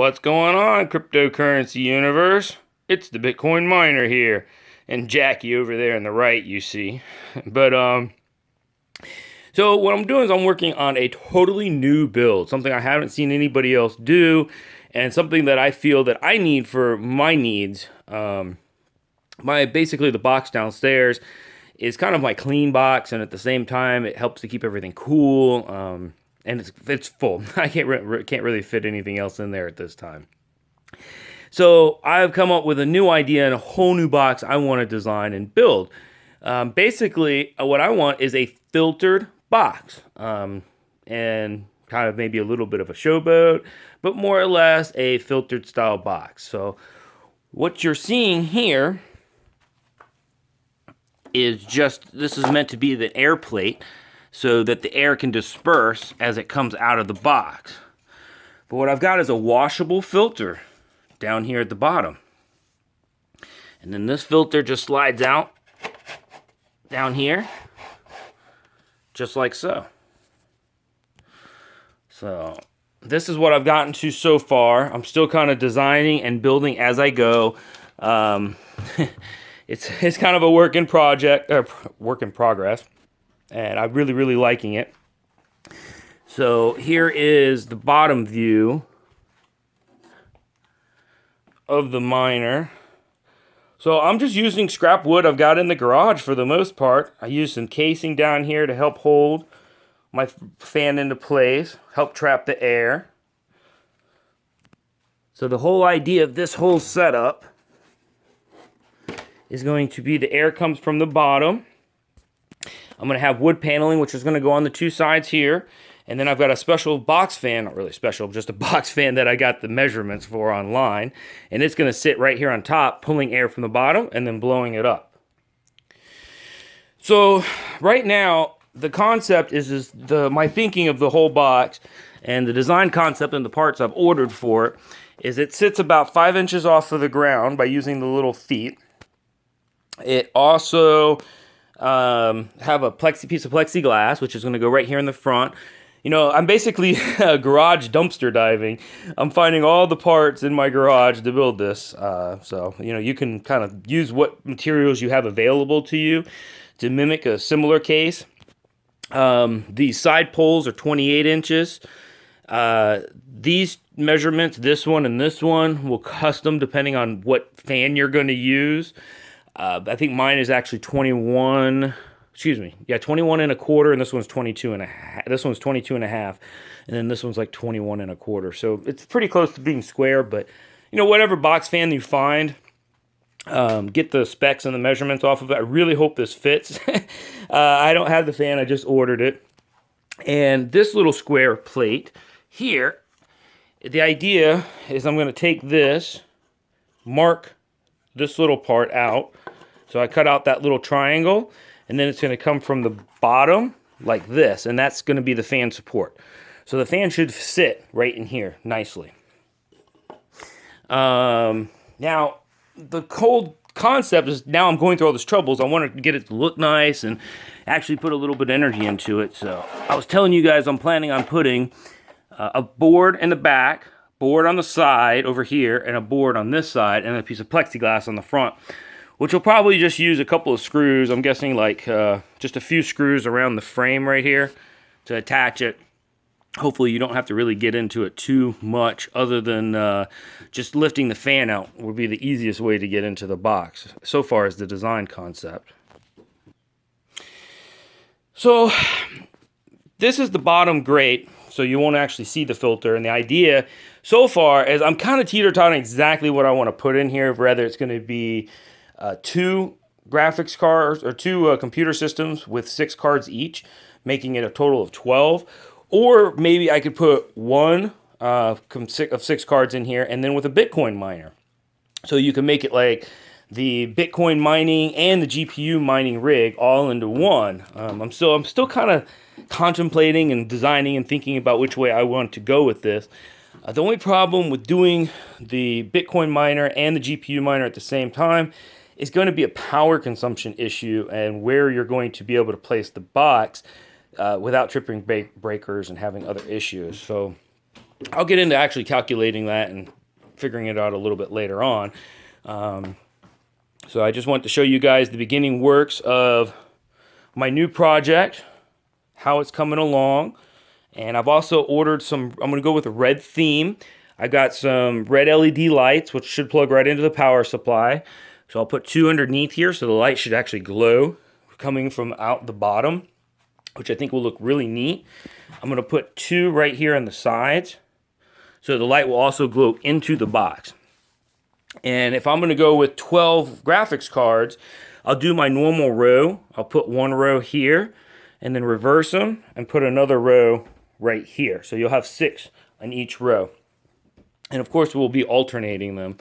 What's going on, cryptocurrency universe? It's the Bitcoin miner here, and Jackie over there on the right, you see. So what I'm doing is I'm working on a totally new build, something I haven't seen anybody else do, and something that I feel that I need for my needs. Basically the box downstairs is kind of my clean box, and at the same time it helps to keep everything cool. And it's full. I can't really fit anything else in there at this time. So I've come up with a new idea and a whole new box I want to design and build. Basically, what I want is a filtered box, and kind of maybe a little bit of a showboat, but more or less a filtered style box. So what you're seeing here is this is meant to be the air plate, so that the air can disperse as it comes out of the box. But what I've got is a washable filter down here at the bottom. And then this filter just slides out down here, just like so. So this is what I've gotten to so far. I'm still kind of designing and building as I go. It's kind of a work in progress. And I'm really liking it. So here is the bottom view of the miner. So I'm just using scrap wood I've got in the garage for the most part. I used some casing down here to help hold my fan into place, help trap the air. So the whole idea of this whole setup is going to be the air comes from the bottom. I'm going to have wood paneling, which is going to go on the two sides here. And then I've got a special box fan, not really special, just a box fan that I got the measurements for online. And it's going to sit right here on top, pulling air from the bottom and then blowing it up. So right now, the concept is my thinking of the whole box and the design concept and the parts I've ordered for it is it sits about 5 inches off of the ground by using the little feet. It also have a piece of plexiglass, which is going to go right here in the front. You know, I'm basically garage dumpster diving. I'm finding all the parts in my garage to build this. So, you know, you can kind of use what materials you have available to you to mimic a similar case. The side poles are 28 inches. These measurements, this one and this one, will custom depending on what fan you're going to use. I think mine is actually 21 and a quarter, and this one's 22 and a half. This one's 22 and a half, and then this one's like 21 and a quarter. So it's pretty close to being square, but you know, whatever box fan you find, get the specs and the measurements off of it. I really hope this fits. I don't have the fan, I just ordered it. And this little square plate here, the idea is I'm going to take this, mark this little part out. So I cut out that little triangle, and then it's going to come from the bottom like this, and that's going to be the fan support. So the fan should sit right in here nicely. Now, the whole concept is now I'm going through all these troubles. I want to get it to look nice and actually put a little bit of energy into it. So I was telling you guys I'm planning on putting a board in the back, board on the side over here, and a board on this side, and a piece of plexiglass on the front, which will probably just use a couple of screws. I'm guessing like just a few screws around the frame right here to attach it. Hopefully you don't have to really get into it too much, other than just lifting the fan out would be the easiest way to get into the box, so far as the design concept. So this is the bottom grate, so you won't actually see the filter. And the idea so far is I'm kind of teeter-totting exactly what I want to put in here, whether it's going to be 2 graphics cards or 2 computer systems with 6 cards each, making it a total of 12. Or maybe I could put one of 6 cards in here, and then with a Bitcoin miner. So you can make it like the Bitcoin mining and the GPU mining rig all into one. I'm still kind of contemplating and designing and thinking about which way I want to go with this. The only problem with doing the Bitcoin miner and the GPU miner at the same time is going to be a power consumption issue, and where you're going to be able to place the box without tripping breakers and having other issues. So I'll get into actually calculating that and figuring it out a little bit later on. So I just want to show you guys the beginning works of my new project, how it's coming along. And I've also ordered some, I'm going to go with a red theme. I got some red LED lights, which should plug right into the power supply. So I'll put 2 underneath here, so the light should actually glow coming from out the bottom, which I think will look really neat. I'm going to put 2 right here on the sides, so the light will also glow into the box. And if I'm going to go with 12 graphics cards, I'll do my normal row. I'll put 1 row here, and then reverse them, and put another row right here. So you'll have 6 on each row. And of course, we'll be alternating them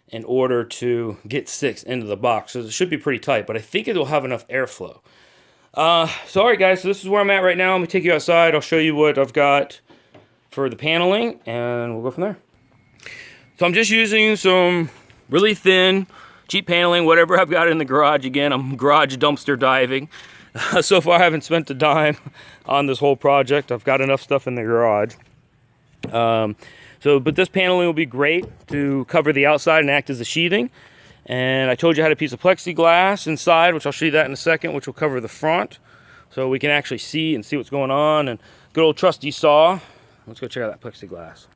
in order to get 6 into the box. So it should be pretty tight, but I think it will have enough airflow. So alright guys, so this is where I'm at right now. I'm going to take you outside. I'll show you what I've got for the paneling, and we'll go from there. So I'm just using some really thin, cheap paneling, whatever I've got in the garage. Again, I'm garage dumpster diving. So far I haven't spent a dime on this whole project. I've got enough stuff in the garage. But this paneling will be great to cover the outside and act as a sheathing. And I told you I had a piece of plexiglass inside, which I'll show you that in a second, which will cover the front. So we can actually see what's going on. And good old trusty saw. Let's go check out that plexiglass.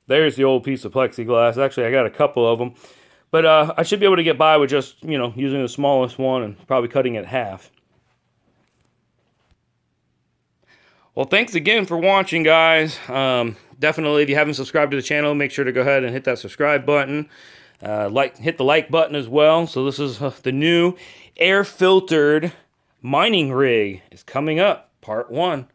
There's the old piece of plexiglass. Actually, I got a couple of them. But I should be able to get by with just, using the smallest one and probably cutting it in half. Well, thanks again for watching, guys. Definitely, if you haven't subscribed to the channel, make sure to go ahead and hit that subscribe button. Hit the like button as well. So this is the new air-filtered mining rig. It's coming up, part 1.